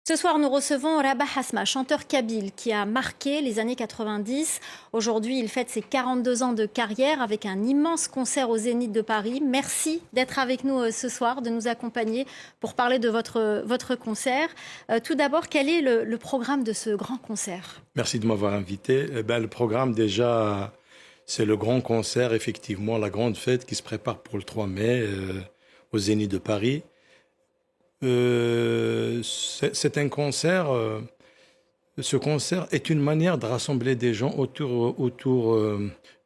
Ce soir, nous recevons Rabah Hasma, chanteur kabyle qui a marqué les années 90. Aujourd'hui, il fête ses 42 ans de carrière avec un immense concert au Zénith de Paris. Merci d'être avec nous ce soir, de nous accompagner pour parler de votre concert. Tout d'abord, quel est le programme de ce grand concert? Merci de m'avoir invité. Le programme, déjà, c'est le grand concert, effectivement, la grande fête qui se prépare pour le 3 mai au Zénith de Paris. C'est un concert. Ce concert est une manière de rassembler des gens autour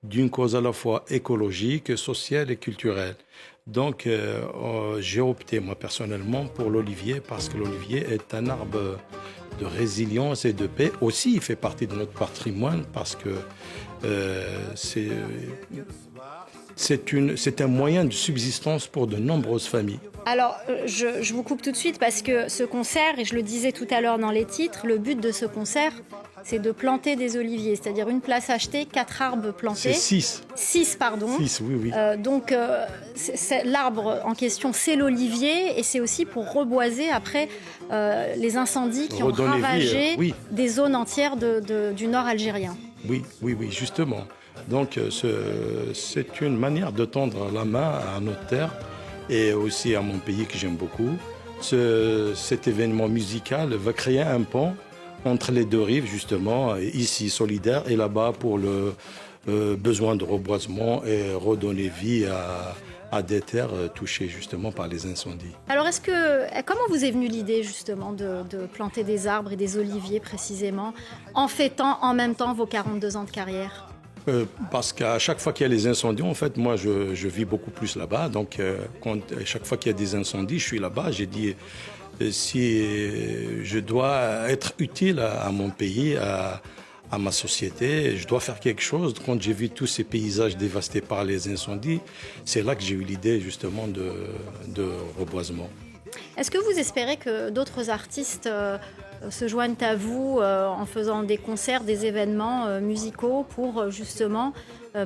d'une cause à la fois écologique, sociale et culturelle. Donc, j'ai opté, moi, personnellement, pour l'olivier parce que l'olivier est un arbre de résilience et de paix. Aussi, il fait partie de notre patrimoine parce que c'est un moyen de subsistance pour de nombreuses familles. Alors, je vous coupe tout de suite parce que ce concert, et je le disais tout à l'heure dans les titres, le but de ce concert, c'est de planter des oliviers, c'est-à-dire une place achetée, 4 arbres plantés. C'est 6. 6, pardon. 6, oui, oui. Donc, l'arbre en question, c'est l'olivier, et c'est aussi pour reboiser après les incendies qui ont ravagé des zones entières du nord algérien. Oui, justement. Donc, c'est une manière de tendre la main à notre terre et aussi à mon pays que j'aime beaucoup. Cet événement musical va créer un pont entre les deux rives, justement, ici solidaire et là-bas pour le besoin de reboisement et redonner vie à des terres touchées justement par les incendies. Alors, comment vous est venue l'idée justement de planter des arbres et des oliviers précisément en fêtant en même temps vos 42 ans de carrière? Parce qu'à chaque fois qu'il y a les incendies, en fait, moi, je vis beaucoup plus là-bas. Donc, à chaque fois qu'il y a des incendies, je suis là-bas. J'ai dit, si je dois être utile à mon pays, à ma société, je dois faire quelque chose. Quand j'ai vu tous ces paysages dévastés par les incendies, c'est là que j'ai eu l'idée, justement, de reboisement. Est-ce que vous espérez que d'autres artistes se joignent à vous en faisant des concerts, des événements musicaux pour justement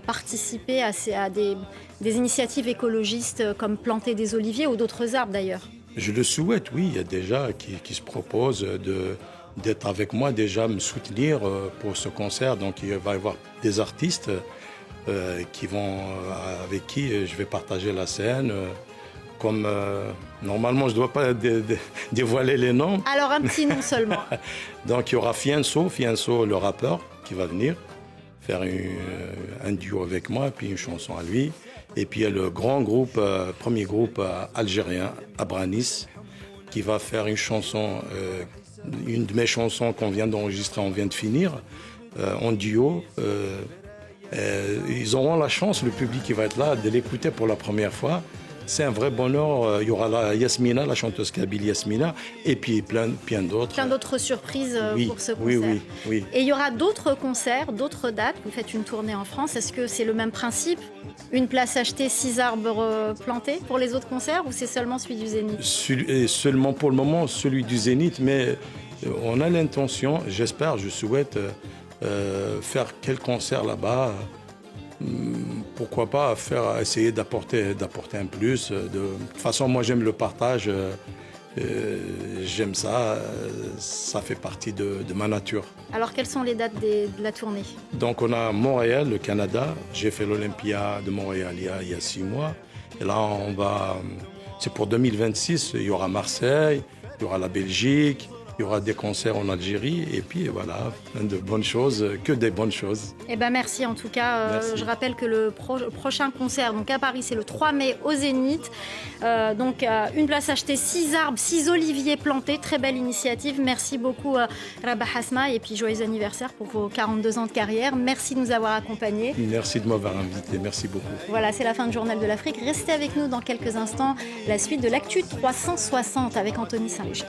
participer à des initiatives écologistes comme planter des oliviers ou d'autres arbres d'ailleurs? Je le souhaite, oui. Il y a déjà qui se proposent d'être avec moi, déjà me soutenir pour ce concert. Donc il va y avoir des artistes avec qui je vais partager la scène. Comme normalement, je ne dois pas dévoiler les noms. Alors, un petit nom seulement. Donc, il y aura Fianso, le rappeur, qui va venir faire un duo avec moi, puis une chanson à lui. Et puis, il y a le grand groupe, premier groupe algérien, Abranis, qui va faire une chanson, une de mes chansons qu'on vient d'enregistrer, on vient de finir, en duo. Ils auront la chance, le public qui va être là, de l'écouter pour la première fois. C'est un vrai bonheur. Il y aura Yasmina, la chanteuse kabyle Yasmina, et puis plein d'autres. Plein d'autres surprises pour ce concert. Oui. Et il y aura d'autres concerts, d'autres dates. Vous faites une tournée en France. Est-ce que c'est le même principe? Une place achetée, 6 arbres plantés pour les autres concerts, ou c'est seulement celui du Zénith? Seulement pour le moment, celui du Zénith, mais on a l'intention, j'espère, je souhaite faire quel concert là-bas. Pourquoi pas essayer d'apporter un plus. De toute façon, moi, j'aime le partage. J'aime ça. Ça fait partie de ma nature. Alors, quelles sont les dates de la tournée? Donc, on a Montréal, le Canada. J'ai fait l'Olympia de Montréal il y a 6 mois. Et là, c'est pour 2026. Il y aura Marseille, il y aura la Belgique. Il y aura des concerts en Algérie et puis voilà, plein de bonnes choses, que des bonnes choses. Eh ben merci en tout cas. Je rappelle que le prochain concert donc à Paris, c'est le 3 mai au Zénith. Donc une place achetée, 6 arbres, 6 oliviers plantés. Très belle initiative. Merci beaucoup Rabah Hasma et puis joyeux anniversaire pour vos 42 ans de carrière. Merci de nous avoir accompagnés. Merci de m'avoir invité. Merci beaucoup. Voilà, c'est la fin du Journal de l'Afrique. Restez avec nous dans quelques instants. La suite de l'actu 360 avec Anthony Saint-Léger.